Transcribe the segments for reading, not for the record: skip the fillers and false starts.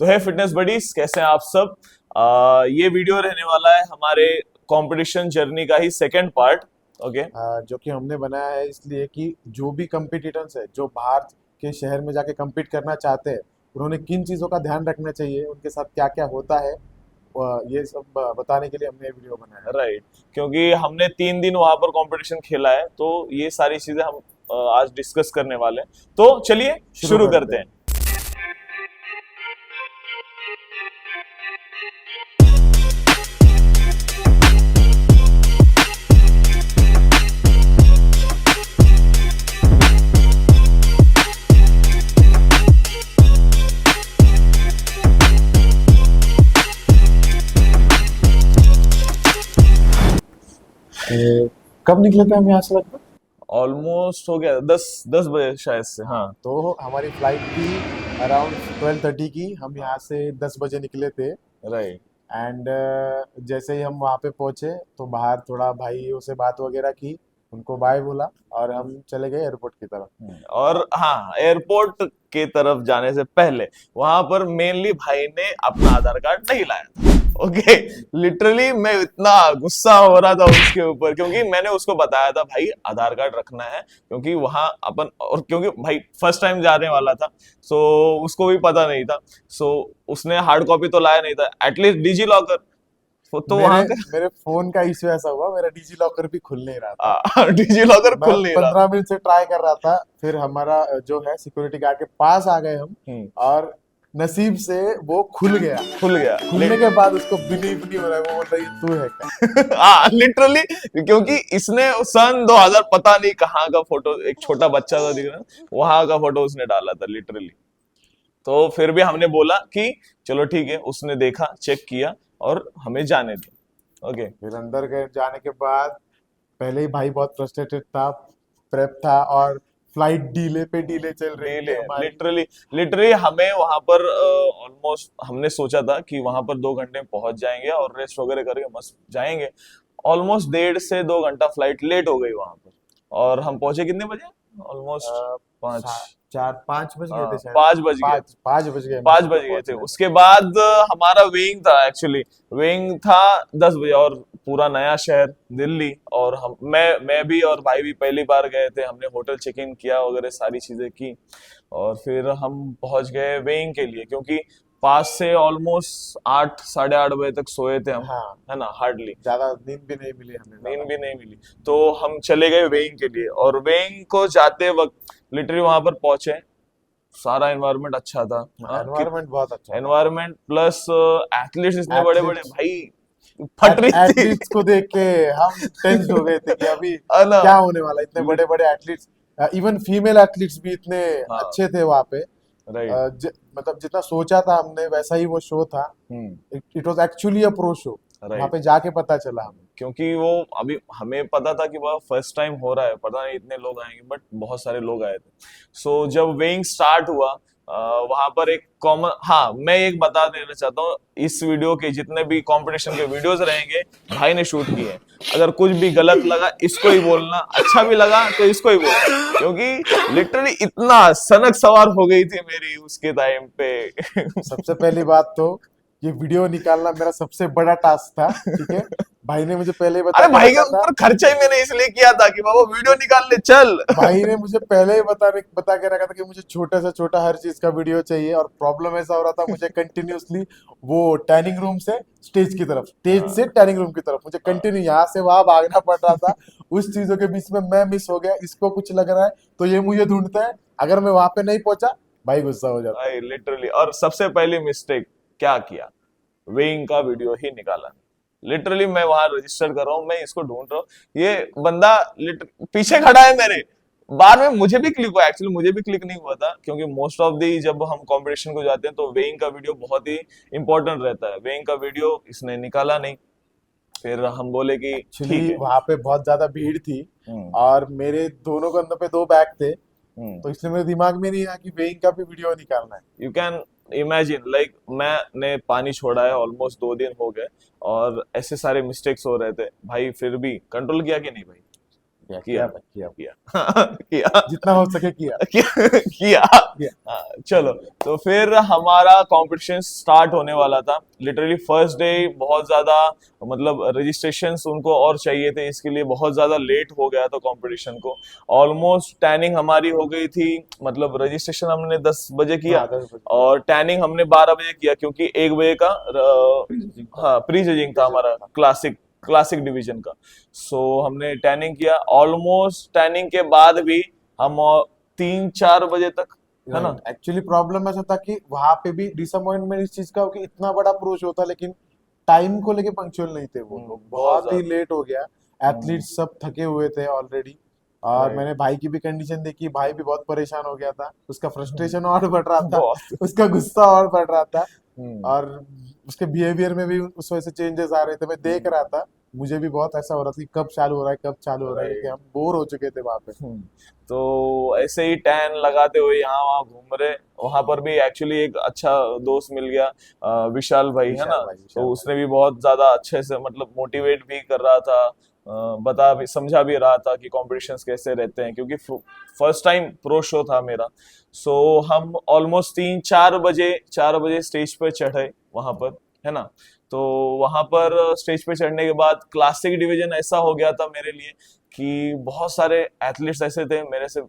तो है fitness buddies, कैसे हैं आप सब। ये वीडियो रहने वाला है हमारे कंपटीशन जर्नी का ही सेकंड पार्ट। ओके। जो कि हमने बनाया है इसलिए कि जो भी कंपिटिटर्स है जो बाहर के शहर में जाके compete करना चाहते हैं, उन्होंने किन चीज़ों का ध्यान रखना चाहिए, उनके साथ क्या क्या होता है, ये सब बताने के लिए हमने ये वीडियो बनाया है। राइट, क्योंकि हमने 3 दिन वहां पर कंपटीशन खेला है, तो ये सारी चीजें हम आज डिस्कस करने वाले हैं। तो चलिए शुरू शुरू करते करते हैं। हैं। कब निकले थे हम यहाँ से लगभग? ऑलमोस्ट हो गया 10 बजे शायद से, हाँ। तो हमारी फ्लाइट थी अराउंड 12:30 की। हम यहाँ से 10 बजे निकले थे। राइट। एंड जैसे ही हम वहाँ पे पहुँचे तो बाहर थोड़ा भाइयों से बात वगैरह की, उनको बाय बोला और हम चले गए एयरपोर्ट की तरफ। और हाँ, एयरपोर्ट के तरफ जाने से पहले वहां पर मेनली भाई ने अपना आधार कार्ड नहीं लाया था। ओके। लिटरली मैं इतना गुस्सा हो रहा था उसके ऊपर, क्योंकि मैंने उसको बताया था भाई आधार कार्ड रखना है, क्योंकि वहां अपन, और क्योंकि भाई फर्स्ट टाइम जाने वाला था, सो उसको भी पता नहीं था। सो उसने हार्ड कॉपी तो लाया नहीं था, एटलीस्ट डिजी लॉकर तो मेरे वहां मेरे फोन का इश्यू ऐसा हुआ, मेरा डिजी लॉकर भी खुल नहीं रहा था। का डिजी लॉकर मैं खुल नहीं रहा 15 मिनट से ट्राई कर रहा था, फिर हमारा जो है सिक्योरिटी गार्ड के पास आ गए हम। था। और नसीब से वो खुल गया। खुल गया। खुलने के बाद उसको बिलीव नहीं हो रहा है, वो बोल रही तू है क्या। हाँ लिटरली, क्योंकि इसने सन 2000 पता नहीं कहाँ का फोटो, एक छोटा बच्चा था दिख रहा, वहां का फोटो उसने डाला था लिटरली। तो फिर भी हमने बोला कि चलो ठीक है, उसने देखा, चेक किया और हमें जाने दिया। ओके। फिर अंदर गए, जाने के बाद पहले ही भाई बहुत फ्रस्ट्रेटेड था, प्रेप था, और फ्लाइट डीले पे डीले चल रही थी डिले, हमारी। लिटरली लिटरली हमें वहां पर ऑलमोस्ट हमने सोचा था कि वहां पर 2 घंटे में पहुंच जाएंगे और रेस्ट वगैरह करके मस्त जाएंगे। ऑलमोस्ट 1.5 से 2 घंटा फ्लाइट लेट हो गई वहां पर, और हम पहुंचे कितने बजे? ऑलमोस्ट अ, 5। 4-5 बज गए थे शायद। 5 बज गए। 5 बज गए हमें 5 सब बज लोग गए थे। पहुंचने में। उसके बाद हमारा वेइंग था, एक्चुअली वेइंग था 10 बजे, और पूरा नया शहर दिल्ली, और मैं भी और भाई भी पहली बार गए थे। हमने होटल चेक इन किया वगैरह सारी चीजें की, और फिर हम पहुंच गए वेइंग के लिए, क्योंकि पास से ऑलमोस्ट 8 साढ़े 8 बजे तक सोए थे हम, हाँ, है ना, हार्डली ज्यादा नींद भी नहीं मिली हमें नींद ज्यादा। भी नहीं मिली। तो हम चले गए वेइंग के लिए, और वेइंग को जाते वक्त लिटरली वहां पर पहुंचे, सारा एनवायरनमेंट अच्छा था। हाँ, एनवायरनमेंट बहुत अच्छा था। एनवायरमेंट प्लस एथलीट्स इतने बड़े बड़े एथलीट्स भाई, फट रही थी। एथलीट्स को देख के हम टेंस्ड हो गए थे कि अभी है ना। क्या होने वाला है। इतने बड़े बड़े एथलीट्स, इवन फीमेल एथलीट्स भी इतने हाँ। अच्छे थे वहां पे। राइट। मतलब जितना सोचा था हमने वैसा ही वो शो था। Hmm. It was actually a pro show. वहां राइट, पे जाके पता चला हमें। क्योंकि वो अभी हमें पता था कि वह फर्स्ट टाइम हो रहा है, पता नहीं इतने लोग आएंगे, बट बहुत सारे लोग आए थे। सो जब वेइंग स्टार्ट हुआ, वहां पर एक कॉमन, हाँ मैं एक बता देना चाहता हूँ, इस वीडियो के जितने भी कंपटीशन के वीडियोस रहेंगे भाई ने शूट किए हैं। अगर कुछ भी गलत लगा इसको ही बोलना, अच्छा भी लगा तो इसको ही बोलना, क्योंकि लिटरली इतना सनक सवार हो गई थी मेरी उसके टाइम पे। सबसे पहली बात तो ये वीडियो निकालना मेरा सबसे बड़ा टास्क था। ठीक है, भाई ने मुझे पहले ही बता अरे के भाई के रखा था। ऊपर खर्चा ही मैंने इसलिए किया था कि बाबा वीडियो निकाल ले चल। भाई ने मुझे पहले ही बता के रखा था कि मुझे छोटा से छोटा हर चीज का वीडियो चाहिए। और प्रॉब्लम ऐसा हो रहा था, मुझे कंटिन्यूअसली वो टैनिंग रूम से स्टेज की तरफ, स्टेज से टैनिंग रूम की तरफ मुझे कंटिन्यू यहाँ से वहां भागना पड़ रहा था। उस चीजों के बीच में मैं मिस हो गया, इसको कुछ लग रहा है तो ये मुझे ढूंढता है। अगर मैं वहां पे नहीं पहुंचा, भाई गुस्सा हो जाता है। भाई लिटरली, और सबसे पहली मिस्टेक क्या किया, वेइंग का वीडियो ही निकाला। लिटरली मैं वहां रजिस्टर कर रहा हूँ, मैं इसको ढूंढ रहा हूँ, ये बंदा पीछे खड़ा है मेरे। बाद में मुझे भी क्लिक हुआ, एक्चुअली मुझे भी क्लिक नहीं हुआ था, क्योंकि मोस्ट ऑफ दी जब हम कंपटीशन को जाते हैं तो वेइंग का वीडियो बहुत ही इंपॉर्टेंट रहता है। वेइंग का वीडियो इसने निकाला नहीं, फिर हम बोले कि ठीक एक्चुअली है। वहां पे बहुत ज्यादा भीड़ थी, हम्म। और मेरे दोनों कंधों पे 2 बैग थे। हम्म। तो इसलिए मेरे दिमाग में नहीं आया कि वेइंग का भी वीडियो निकालना है। यू कैन इमेजिन, लाइक मैंने पानी छोड़ा है, ऑलमोस्ट 2 दिन हो गए, और ऐसे सारे मिस्टेक्स हो रहे थे भाई, फिर भी कंट्रोल किया कि नहीं भाई? किया किया किया किया जितना हो सके किया किया किया। हाँ, चलो। तो फिर हमारा कंपटीशन स्टार्ट होने वाला था। लिटरली फर्स्ट डे बहुत ज्यादा मतलब रजिस्ट्रेशंस उनको और चाहिए थे, इसके लिए बहुत ज्यादा लेट हो गया था कंपटीशन को। ऑलमोस्ट टैनिंग हमारी हो गई थी, मतलब रजिस्ट्रेशन हमने 10 बजे किया हाँ 10 बजे और टैनिंग हमने 12 बजे किया, क्योंकि 1 बजे का प्री-जजिंग था हाँ प्री जजिंग था हमारा क्लासिक क्लासिक डिवीजन का। सो हमने टैनिंग किया, ऑलमोस्ट टैनिंग के बाद भी हम 3-4 बजे तक, है ना। एक्चुअली प्रॉब्लम ऐसा था कि वहां पे भी डिसअपॉइंटमेंट इस चीज का हो कि इतना बड़ा प्रो शो था लेकिन टाइम को लेके पंक्चुअल नहीं थे वो लोग, बहुत बहुत ही ज्यादा। लेट हो गया। एथलीट्स सब थके हुए थे ऑलरेडी और राइट। मैंने भाई की भी कंडीशन देखी, भाई भी बहुत परेशान हो गया था, उसका फ्रस्ट्रेशन और बढ़ रहा था, बहुत। उसका गुस्सा और बढ़ रहा था हम्म, और उसके बिहेवियर में भी उस वजह से चेंजेस आ रहे थे, मैं देख रहा था। मुझे भी बहुत ऐसा हो रहा था कि कब चालू हो रहा है कब चालू हो रहा है, क्योंकि राइट। हम बोर हो चुके थे वहां पे। तो ऐसे ही टैन लगाते हुए यहाँ वहाँ घूम रहे। वहां पर भी एक्चुअली एक अच्छा दोस्त मिल गया, विशाल भाई, है ना। विशाल तो भाई उसने भी बहुत ज्यादा अच्छे से मतलब मोटिवेट भी कर रहा था, बता भी समझा भी रहा था कि कॉम्पिटिशन्स कैसे रहते हैं, क्योंकि फर्स्ट टाइम प्रो शो था मेरा। सो हम ऑलमोस्ट 3-4 बजे स्टेज पे चढ़े वहां पर, है ना। तो वहां पर स्टेज पे चढ़ने के बाद क्लासिक डिवीजन ऐसा हो गया था मेरे लिए कि बहुत सारे एथलीट्स ऐसे थे मेरे से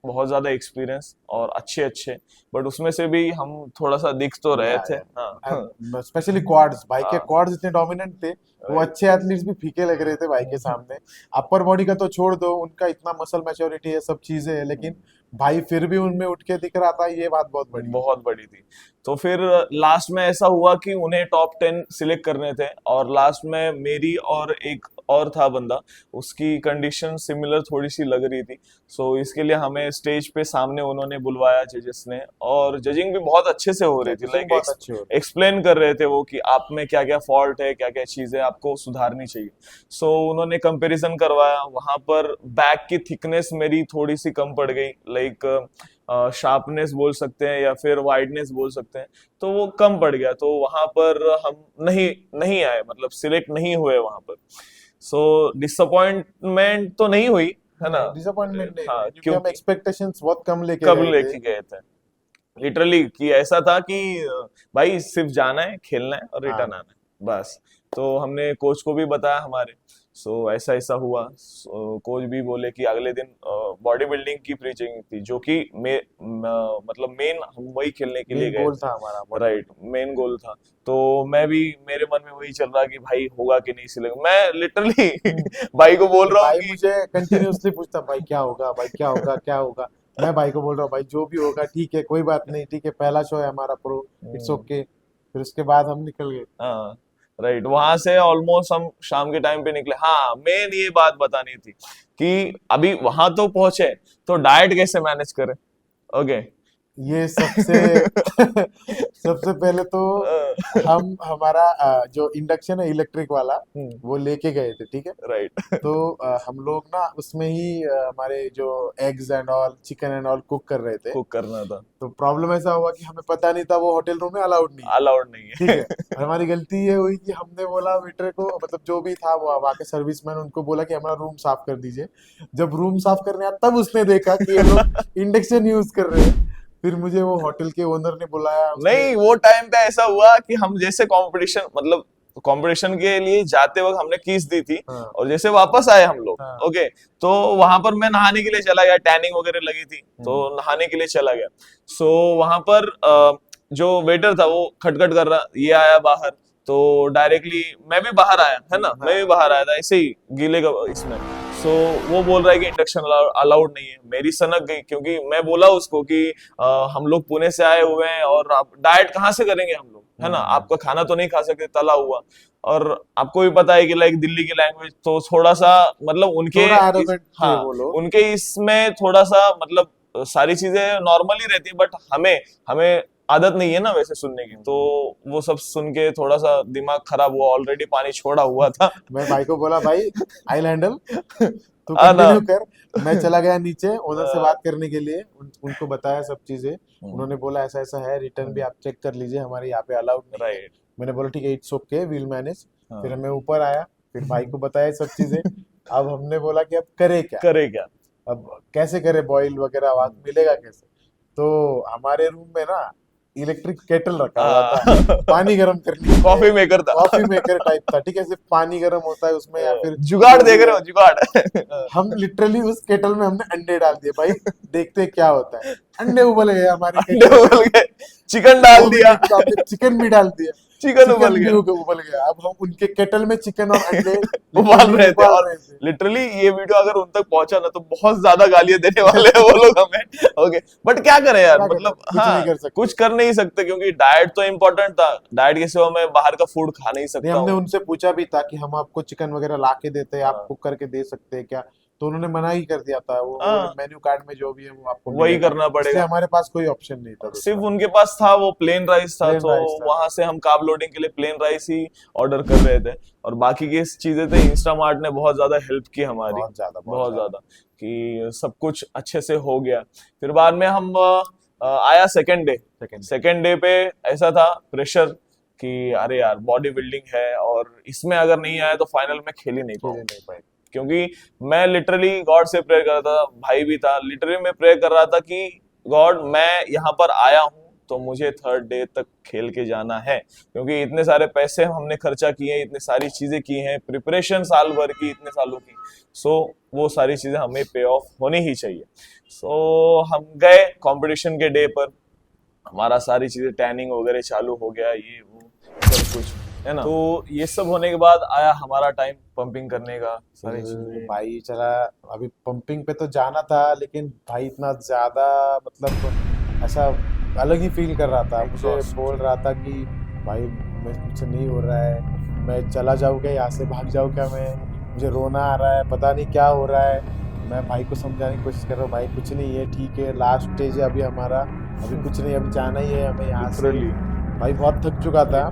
बहुत ज्यादा एक्सपीरियंस और अच्छे अच्छे, बट उसमें से भी हम थोड़ा सा दिख तो रहे थे। हाँ स्पेशली क्वाड्स, भाई के हाँ क्वाड्स इतने डोमिनेंट थे, वो राइट। अच्छे एथलीट्स भी फीके लग रहे थे भाई के सामने। अपर बॉडी का तो छोड़ दो, उनका इतना मसल मैच्योरिटी है, सब चीजें है, लेकिन भाई फिर भी उनमें उठ के दिख रहा था, ये बात बहुत बड़ी है। बहुत बड़ी थी। तो फिर लास्ट में ऐसा हुआ कि उन्हें टॉप 10 सिलेक्ट करने थे, और लास्ट में मेरी और एक और था बंदा, उसकी कंडीशन सिमिलर थोड़ी सी लग रही थी। सो इसके लिए हमें स्टेज पे सामने उन्होंने बुलवाया जजेस ने, और जजिंग भी बहुत अच्छे से हो रही थी। जजिंग लाइक बहुत अच्छी हो रही एक्सप्लेन कर रहे थे वो कि आप में क्या क्या फॉल्ट है, क्या क्या चीजें आपको सुधारनी चाहिए। सो उन्होंने कंपैरिजन करवाया वहां पर। बैक की थिकनेस मेरी थोड़ी सी कम पड़ गई, लाइक शार्पनेस बोल सकते हैं या फिर वाइडनेस बोल सकते हैं, तो वो कम पड़ गया। तो वहां पर हम नहीं नहीं आए, मतलब सिलेक्ट नहीं हुए वहां पर। सो डिसअपॉइंटमेंट तो नहीं हुई, है ना। नहीं, डिसअपॉइंटमेंट नहीं हाँ हुई क्योंकि हम क्योंकि एक्सपेक्टेशंस बहुत कम लेके कब गए थे। लेके गए थे लिटरली, कि ऐसा था कि भाई सिर्फ जाना है, खेलना है और रिटर्न हाँ आना है बस। तो हमने कोच को भी बताया हमारे। सो ऐसा ऐसा हुआ। कोच भी बोले कि अगले दिन बॉडी बिल्डिंग की प्रीचिंग थी, जो कि मतलब मेन हम वही खेलने के लिए मेन गए गोल थे। था हमारा body right, building. Main goal था। तो मैं भी, मेरे मन में वही चल रहा कि भाई होगा कि नहीं सिलेक्ट, मैं लिटरली भाई को बोल रहा हूँ भाई कि मुझे कंटिन्यूअसली पूछता, भाई क्या होगा, भाई क्या होगा, क्या होगा। मैं भाई को बोल रहा हूँ भाई जो भी होगा ठीक है, कोई बात नहीं, ठीक है, पहला शो है हमारा प्रो, इट्स हम्म, ओके। फिर उसके बाद हम निकल गए। हाँ राइट। वहां से ऑलमोस्ट हम शाम के टाइम पे निकले। हाँ मेन ये बात बतानी थी कि अभी वहां तो पहुंचे, तो डाइट कैसे मैनेज करें। ओके। ये सबसे सबसे पहले तो हम हमारा जो इंडक्शन है इलेक्ट्रिक वाला, वो लेके गए थे, ठीक है। राइट। तो हम लोग ना उसमें ही हमारे जो eggs and all, chicken and all cook कर रहे थे। कुक करना था। तो प्रॉब्लम ऐसा हुआ कि हमें पता नहीं था वो होटल रूम में अलाउड नहीं है, अलाउड नहीं ठीक है। है। और हमारी गलती ये हुई कि हमने बोला वेटर को, मतलब जो भी था वो वहाँ के सर्विसमैन, उनको बोला कि हमारा रूम साफ कर दीजिए। जब रूम साफ करने आया तब उसने देखा कि ये लोग इंडक्शन यूज कर रहे हैं। फिर मुझे वो होटल के ओनर ने बुलाया, उसने नहीं, वो टाइम पे ऐसा हुआ कि हम जैसे कंपटीशन, मतलब कंपटीशन के लिए जाते वक्त हमने कीज दी थी, हाँ और जैसे वापस आए हम लोग, हाँ ओके। तो वहां पर मैं नहाने के लिए चला गया, टैनिंग वगैरह लगी थी, तो हम्म, नहाने के लिए चला गया। सो वहां पर जो वेटर था वो खटखट कर रहा, ये आया बाहर। तो डायरेक्टली मैं भी बाहर आया, है ना, मैं भी हाँ बाहर आया था ऐसे ही गीले का इसमें। सो वो बोल रहा है कि इंडक्शन अलाउड नहीं है। मेरी सनक गई, क्योंकि मैं बोला उसको कि हम लोग पुणे से आए हुए हैं और आप डाइट कहाँ से करेंगे हम लोग, है ना, हम्म। आपका खाना तो नहीं खा सकते तला हुआ। और आपको भी पता है कि लाइक दिल्ली की लैंग्वेज तो थोड़ा सा मतलब उनके थोड़ा एरोगेंट थे हाँ वो लोग। उनके इसमें थोड़ा सा मतलब सारी चीजें नॉर्मल ही रहती है, बट हमें हमें आदत नहीं है ना वैसे सुनने की। तो वो सब सुन के थोड़ा सा दिमाग खराब हुआ, ऑलरेडी पानी छोड़ा हुआ था। मैं भाई को बोला भाई आई हैंडल, तू ना। कंटिन्यू कर। मैं चला गया नीचे ओनर से अ, बात करने के लिए, उनको बताया सब चीजें। उन्होंने बोला ऐसा ऐसा है, रिटर्न भी आप चेक कर लीजिए, हमारे यहाँ पे अलाउड नहीं है। राइट। मैंने बोला ठीक है, इट्स ओके, विल मैनेज। फिर हाँ मैं ऊपर आया, फिर भाई को बताया सब चीजें। अब हमने बोला कि अब करे क्या, करे क्या। अब कैसे करे, बॉईल वगैरह वहां मिलेगा कैसे। तो हमारे रूम में ना इलेक्ट्रिक केटल रखा हुआ था, पानी गर्म करने के लिए, कॉफी मेकर था। कॉफी मेकर टाइप था, ठीक है, सिर्फ पानी गर्म होता है उसमें, या फिर जुगाड़ जो भी देख रहे है। हो, जुगाड़। हम लिटरली उस केटल में हमने अंडे डाल दिए भाई, देखते हैं क्या होता है। अंडे उबल गए हमारे अंडे केटल में, उबल गए, चिकन डाल वो भी दिया, नहीं डाल दिया, चिकन भी डाल दिया, चिकन उबल भी गया। उबल गया। अब हम उनके केटल में चिकन और अंडे उबाल literally रहे थे, उबाल और रहे थे। लिटरली ये वीडियो अगर उन तक पहुंचा ना तो बहुत ज्यादा गालियां देने वाले हैं वो लोग हमें। ओके, बट क्या करें यार, क्या करें, मतलब कुछ हाँ, नहीं कर सकते। कुछ कर नहीं सकते क्योंकि डाइट तो इम्पोर्टेंट था, डाइट के सिवा मैं बाहर का फूड खा नहीं नहीं, सकता हमने हूँ। उनसे पूछा भी था कि हम आपको चिकन वगैरह ला के देते हैं, आप हाँ। कुक करके दे सकते हैं क्या, तो उन्होंने मना ही कर दिया था। वो हाँ। मेन्यू कार्ड में जो भी है वो आपको वही मिलेगा, करना इसलिए पड़ेगा। हमारे पास कोई ऑप्शन नहीं था सिर्फ दूसरा। उनके पास था वो प्लेन राइस था, प्लेन तो राइस था, वहां से हम कार्ब लोडिंग के लिए प्लेन राइस ही ऑर्डर कर रहे थे, और बाकी की चीजें थे इंस्टामार्ट ने बहुत ज्यादा हेल्प की हमारी, बहुत ज्यादा बहुत ज्यादा, कि सब कुछ अच्छे से हो गया। फिर बाद में हम आया second day. Second second day पे ऐसा था प्रेशर कि अरे यार बॉडी बिल्डिंग है, और इसमें अगर नहीं आया तो फाइनल में खेल ही नहीं खेल पाऊंगा। नहीं पाए। क्योंकि मैं लिटरली गॉड से प्रेयर कर रहा था, भाई भी था, लिटरली मैं प्रेयर कर रहा था कि गॉड मैं यहाँ पर आया हूँ तो मुझे थर्ड डे तक खेल के जाना है, क्योंकि इतने सारे पैसे हमने खर्चा किए हैं, इतनी सारी चीजें की हैं, प्रिपरेशन साल भर की, इतने सालों की, सो वो सारी चीजें हमें पे ऑफ होनी ही चाहिए। सो हम गए कंपटीशन के डे पर, हमारा सारी चीजें टैनिंग वगैरह चालू हो गया, ये वो सब कुछ, है ना। तो ये सब होने के बाद आया हमारा टाइम पंपिंग करने का, सारी चीजें। भाई चला, अभी पंपिंग पे तो जाना था, लेकिन भाई इतना ज्यादा मतलब ऐसा अलग ही फील कर रहा था, मुझे Exhaust. बोल रहा था कि भाई मुझसे नहीं हो रहा है, मैं चला जाऊँ क्या, यहाँ से भाग जाऊँ क्या, मैं, मुझे रोना आ रहा है, पता नहीं क्या हो रहा है। मैं भाई को समझाने की कोशिश कर रहा हूँ, भाई कुछ नहीं है, ठीक है, लास्ट स्टेज है अभी हमारा, अभी कुछ नहीं, अभी जाना ही है हमें यहाँ से। लिटरली भाई बहुत थक चुका था।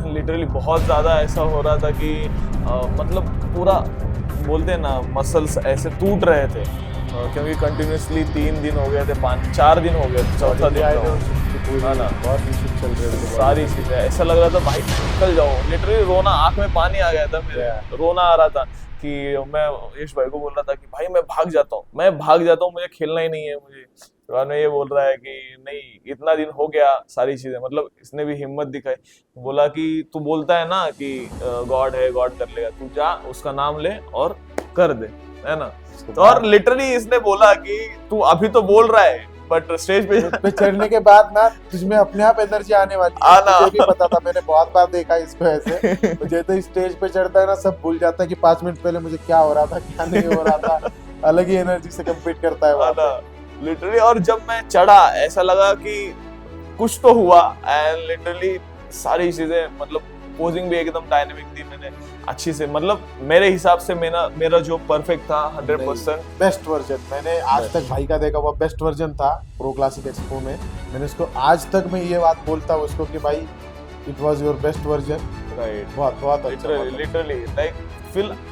लिटरली बहुत ज्यादा ऐसा हो रहा था कि मतलब पूरा बोलते हैं ना, मसल्स ऐसे टूट रहे थे, क्योंकि कंटिन्यूअसली 3 दिन हो गए थे, 4 दिन हो गए थे, चौथा दिन था। हाँ ना, बहुत इश्यू चल रहे थे, सारी चीजें ऐसा लग रहा था भाई निकल जाओ, लिटरली रोना, आंख में पानी आ गया था मेरे, रोना आ रहा था कि मैं यश भाई को बोल रहा था कि भाई मैं भाग जाता हूँ, मैं भाग जाता हूँ, मुझे खेलना ही नहीं है मुझे। बाद में ये बोल रहा है कि नहीं, इतना दिन हो गया, सारी चीजें, मतलब इसने भी हिम्मत दिखाई, बोला कि तू बोलता है ना कि गॉड है, गॉड कर लेगा, तू जा उसका नाम ले और कर दे, है ना। तो और लिटरली इसने बोला कि तू अभी तो बोल रहा है, बट स्टेज पे चढ़ने के बाद ना तुझमें अपने आप एनर्जी आने वाली है, आना। मुझे भी पता था, मैंने बहुत बार देखा इसको ऐसे। मुझे तो स्टेज पे चढ़ता है ना, सब भूल जाता है कि 5 मिनट पहले मुझे क्या हो रहा था, क्या नहीं हो रहा था, अलग ही एनर्जी से कम्पीट करता है वहाँ पे। लिटरली, और जब मैं चढ़ा ऐसा लगा कि कुछ तो हुआ, एंड लिटरली सारी चीजें, मतलब पोजिंग भी एकदम डायनेमिक थी, मैंने अच्छी से, मतलब मेरे हिसाब से मेरा जो परफेक्ट था 100%। बेस्ट वर्जन मैंने आज तक भाई का देखा हुआ, बेस्ट वर्जन था प्रो क्लासिक एक्सपो में। मैंने उसको आज तक मैं ये बात बोलता हूँ उसको कि भाई it was your best version. Right, बहुत बहुत अच्छा, लिटरली लाइक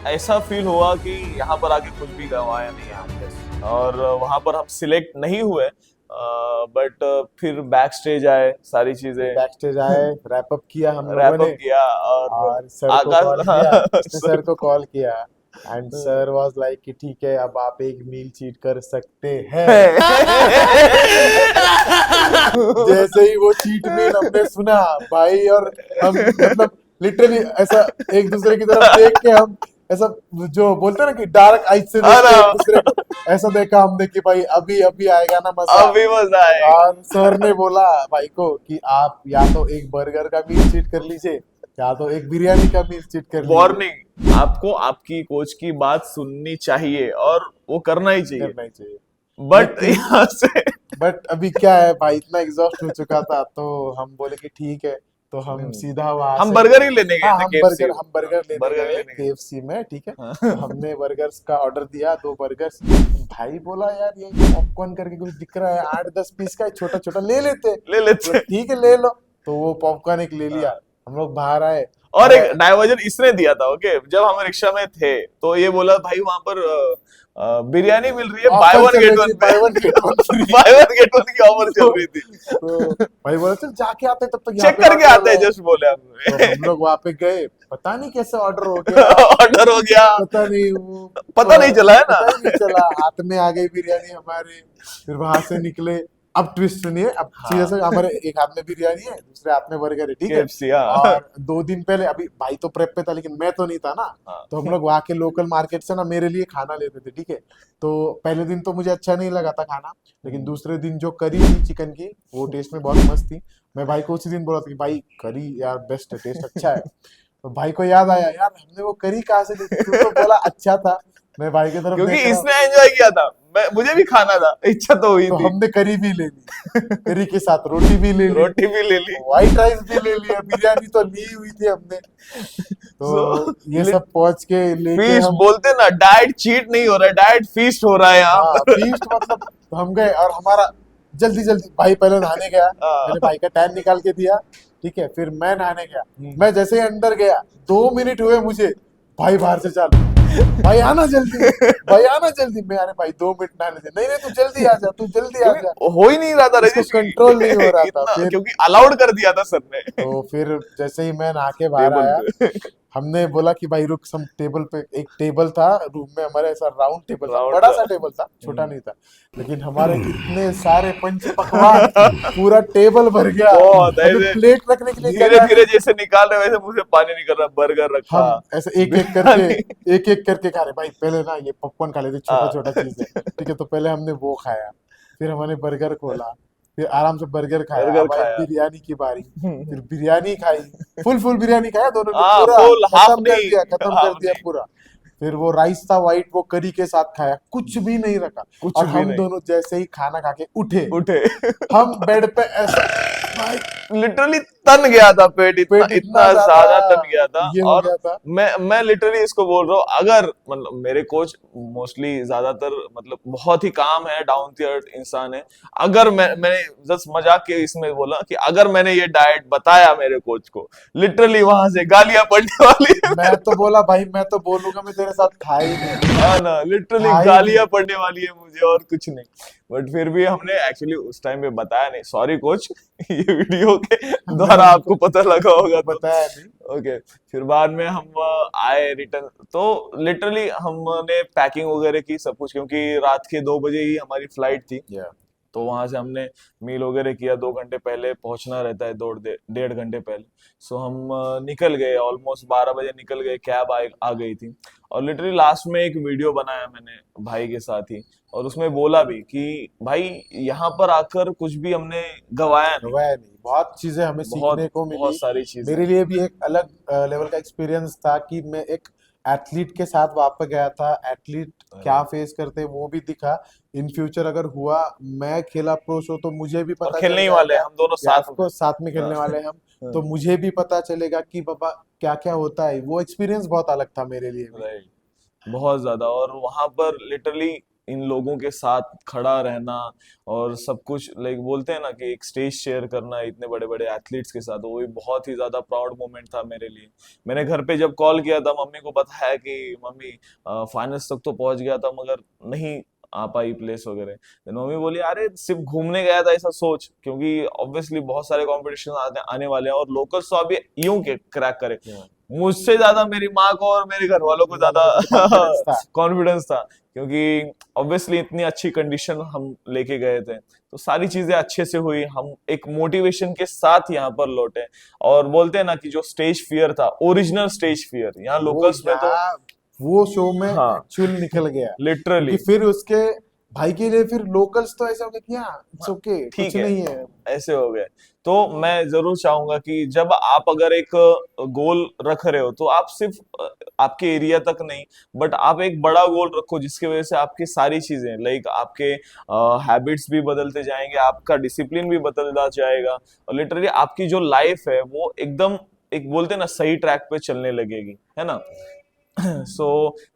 ऐसा फील हुआ कि यहाँ पर आके कुछ भी गवाया नहीं है, और वहां पर हम सिलेक्ट नहीं हुए, बट फिर बैक स्टेज आए, सारी चीजें, बैक स्टेज आए, रैप अप किया हम रैप लोगों ने, अप किया, और सर को आकाश कॉल किया, उसने सर सर को कॉल किया, एंड सर वाज लाइक कि ठीक है अब आप एक मील चीट कर सकते हैं। जैसे ही वो चीट मील हमने सुना भाई, और हम मतलब लिटरली ऐसा एक दूसरे की तरफ देख के, हम ऐसा जो बोलते हैं ना कि डार्क आइज से देखते हैं एक दूसरे को, ऐसा देखा हमने कि भाई अभी अभी आएगा ना मजा, अभी मजा आएगा। और सर ने बोला भाई को कि आप या तो एक बर्गर का मील चीट कर लीजिए, या तो एक बिरयानी का मील चीट कर लीजिए। वार्निंग, आपको आपकी कोच की बात सुननी चाहिए और वो करना ही चाहिए, करना ही चाहिए। बट यहाँ से बट अभी क्या है भाई, इतना एग्जॉस्ट हो चुका था, तो हम बोले कि ठीक है, तो हम सीधा वहां हम से, बर्गर ही लेने गए हाँ, थे, हम बर्गर लेने गए गए। KFC में, ठीक है। हाँ। तो हमने बर्गर्स का ऑर्डर दिया, 2 बर्गर्स। भाई बोला यार ये पॉपकॉर्न करके कुछ दिख रहा है, 8-10 पीस का छोटा छोटा ले लेते, ले लेते। ठीक है ले लो। तो वो पॉपकॉर्न एक ले लिया, हम लोग बाहर आए, और एक डाइवर्जन इसने दिया था, ओके, जब हम रिक्शा में थे तो ये बोला भाई वहां पर बिरयानी मिल रही है, by one get one, by one get one free, by one get one की ऑफर चल रही थी, तो भाई बोला चल जाके आते हैं, तब तक चेक करके आते हैं, जस्ट बोले तो हम लोग वहां पे गए, पता नहीं कैसे ऑर्डर हो गया, ऑर्डर हो गया, पता नहीं वो पता नहीं चला है ना। पता ही नहीं चला, हाथ में आ गई बिरयानी हमारे, फिर वहां से निकले। अब ट्विस्ट सुनिए, अब सीधा सा हमारे एक हाथ में बिरयानी है, दूसरे हाथ में बर्गर है, ठीक है। KFC, हाँ। और 2 दिन पहले, अभी भाई तो प्रेप पे था लेकिन मैं तो नहीं था ना, हाँ। तो हम लोग वहाँ के लोकल मार्केट से ना मेरे लिए खाना लेते थे, ठीक है। तो पहले दिन तो मुझे अच्छा नहीं लगा था खाना, लेकिन दूसरे दिन जो करी थी चिकन की, वो टेस्ट में बहुत मस्त थी। मैं भाई को उसी दिन बोला था कि भाई करी यार बेस्ट है, टेस्ट अच्छा है। तो भाई को याद आया, यार हमने वो करी कहाँ से ली थी, तू तो बोला अच्छा था। मैं भाई की तरफ क्योंकि देख रहा हूँ, इसने एंजॉय किया था, मुझे भी खाना था, इच्छा तो हुई तो थी। हमने करी भी ले ली, करी के साथ रोटी भी ले ली, रोटी भी ले ली। व्हाइट राइस भी ले लिया, बिरयानी तो ली हुई थी हमने। तो So, ये सब पहुंच के लेके फीस्ट हम, बोलते ना, डाइट चीट नहीं हो रहा है, डाइट फीस्ट हो रहा है यहाँ हाँ पर। फीस्ट मतलब, हम गए और हमारा जल्दी जल्दी, भाई पहले नहाने गया, हाँ। मैंने भाई का टैन निकाल के दिया, ठीक है, फिर मैं नहाने गया। हम्म। मैं जैसे ही अंदर गया, 2 मिनट हुए मुझे, भाई बाहर से चालू, भाई आना जल्दी, भाई आना जल्दी। मैं, अरे भाई 2 मिनट नहाने दे, नहीं नहीं तू जल्दी आ जा, तू जल्दी आ जा। क्योंकि हो ही नहीं रहा था इसको रजनीश, कंट्रोल नहीं हो रहा था। इतना, फिर क्योंकि अलाउड कर दिया था सर ने तो फिर जैसे ही मैं नहा के बाहर टेबल आया, पे। हमने बोला कि भाई रुक, हम टेबल पे, एक टेबल था रूम में हमारे, ऐसा राउंड टेबल था, राउंड बड़ा था। सा टेबल था, छोटा नहीं था, लेकिन हमारे इतने सारे पंच पकवान, पूरा टेबल भर गया, बहुत हमें ऐसे प्लेट रखने के लिए धीरे जगह धीरे नहीं। जैसे निकाल रहे वैसे मुंह से पानी निकल रहा, बर्गर रखा, हम ऐसे बिरयानी। एक एक करके खा रहे, भाई पहले ना ये पॉपकॉर्न खा लेते, छोटा छोटा चीज है, ठीक है। तो पहले हमने वो खाया, फिर हमने बर्गर खोला, फिर आराम से बर्गर खाया, बर्गर अब आई खाया। बिरयानी की बारी, फिर बिरयानी खाई, फुल फुल बिरयानी खाया दोनों ने, हाँ, पूरा फुल हाफ खत्म कर नहीं, दिया, खत्म कर हाफ दिया नहीं, पूरा। फिर वो राइस था व्हाइट, वो करी के साथ खाया, कुछ भी नहीं रखा। कुछ और भी हम नहीं। दोनों जैसे ही खाना खा के उठे, उठे। हम बेड पे ऐसा, भाई लिटरली तन गया था पेट, इतना पेट इतना इतना ज्यादा ज्यादा तन गया था। ये हो और गया था। मैं लिटरली इसको बोल रहा हूँ, अगर मतलब मेरे कोच मोस्टली ज्यादातर मतलब बहुत ही काम है, डाउन टू अर्थ इंसान है। अगर मैंने जस्ट मजाक के इसमें बोला कि अगर मैंने ये डाइट बताया मेरे कोच को, लिटरली वहां से गालियां पड़ने वाली है। मैं तो बोला भाई, मैं तो बोलूंगा मैं तेरे साथ खा ही नहीं, हाँ ना, लिटरली खा ही गालियां नहीं। पड़ने वाली है मुझे और कुछ नहीं। बट फिर भी हमने एक्चुअली उस टाइम पे बताया नहीं, सॉरी कोच। ये वीडियो के हमने द्वारा आपको उनको पता लगा होगा तो। बताया नहीं। ओके, फिर बाद में हम आए रिटर्न, तो लिटरली हमने पैकिंग वगैरह की सब कुछ, क्योंकि रात के 2 बजे ही हमारी फ्लाइट थी। Yeah. तो वहां से हमने मील वगैरह किया, 2 घंटे पहले पहुंचना रहता है, 1.5 घंटे पहले। सो हम निकल गए, ऑलमोस्ट 12 बजे निकल गए, कैब आ गई थी। और लिटरली लास्ट में एक वीडियो बनाया मैंने भाई के साथ ही, और उसमें बोला भी कि भाई यहाँ पर आकर कुछ भी हमने गवाया नहीं, गवाया नहीं, बहुत चीजें हमें बहुत सीखने को बहुत मिली। सारी चीजें। मेरे लिए भी एक अलग लेवल का एक्सपीरियंस था कि मैं एक एथलीट के साथ वहां पे गया था, एथलीट क्या फेस करते हैं वो भी दिखा। इन फ्यूचर अगर हुआ, मैं खेला प्रो शो, तो मुझे भी और पता खेलने चल ही वाले हैं जाएगा, हम दोनों कि साथ में। आपको साथ में खेलने वाले हैं हम, हाँ। तो मुझे भी पता चलेगा कि बाबा क्या क्या होता है। वो एक्सपीरियंस बहुत अलग था मेरे लिए भी। राइट, बहुत ज्यादा। और वहां पर लिटरली इन लोगों के साथ खड़ा रहना और सब कुछ, लाइक बोलते हैं ना कि एक स्टेज शेयर करना इतने बड़े बड़े एथलीट्स के साथ, वो भी बहुत ही ज्यादा प्राउड मोमेंट था मेरे लिए। मैंने घर पे जब कॉल किया था, मम्मी को बताया कि मम्मी फाइनल्स तक तो पहुंच गया था मगर नहीं आ पाई प्लेस वगैरह। तो मम्मी बोली अरे सिर्फ घूमने गया था ऐसा सोच, क्योंकि ऑब्वियसली बहुत सारे कॉम्पिटिशन आने वाले हैं और लोकल्स तो अभी यूं के क्रैक करे। Yeah. मुझसे ज्यादा मेरी माँ को और मेरे घर वालों को ज्यादा कॉन्फिडेंस था। कॉन्फिडेंस था, क्योंकि ऑब्वियसली इतनी अच्छी कंडीशन हम लेके गए थे, तो सारी चीजें अच्छे से हुई। हम एक मोटिवेशन के साथ यहाँ पर लौटे। और बोलते हैं ना कि जो स्टेज फियर था, ओरिजिनल स्टेज फियर, यहाँ वो लोकल्स में तो यहाँ वो शो में हाँ एक्चुअल निकल गया, लिटरली क्योंकि फिर उसके भाई के लिए फिर लोकल्स तो ऐसा हो गया कि हाँ इट्स ओके, ठीक कुछ है, नहीं है। ऐसे हो गए। तो मैं जरूर चाहूंगा कि जब आप अगर एक गोल रख रहे हो, तो आप सिर्फ आपके एरिया तक नहीं, बट आप एक बड़ा गोल रखो जिसकी वजह से आपकी सारी चीजें, लाइक आपके हैबिट्स भी बदलते जाएंगे, आपका डिसिप्लिन भी बदलता जाएगा, और लिटरली आपकी जो लाइफ है वो एकदम, एक बोलते हैं ना, सही ट्रैक पे चलने लगेगी, है ना। सो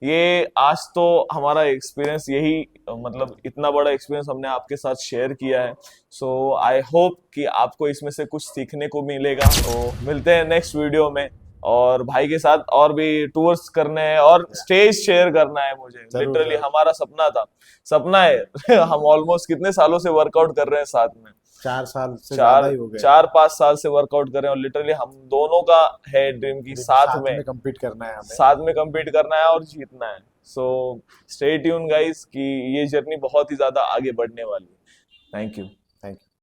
ये आज तो हमारा एक्सपीरियंस यही, मतलब इतना बड़ा एक्सपीरियंस हमने आपके साथ शेयर किया है। सो आई होप कि आपको इसमें से कुछ सीखने को मिलेगा। तो मिलते हैं नेक्स्ट वीडियो में, और भाई के साथ और भी टूर्स करने हैं और स्टेज शेयर करना है मुझे। जरूर लिटरली जरूर, हमारा सपना था, सपना है। हम ऑलमोस्ट कितने सालों से वर्कआउट कर रहे हैं साथ में। 4 साल से ज्यादा चार ही हो गए। 4-5 साल से वर्कआउट कर रहे हैं और लिटरली हम दोनों का है ड्रीम की साथ में compete करना है हमें। साथ में compete करना है और जीतना है। सो स्टे ट्यून गाइस कि ये जर्नी बहुत ही ज्यादा आगे बढ़ने वाली है। Thank you.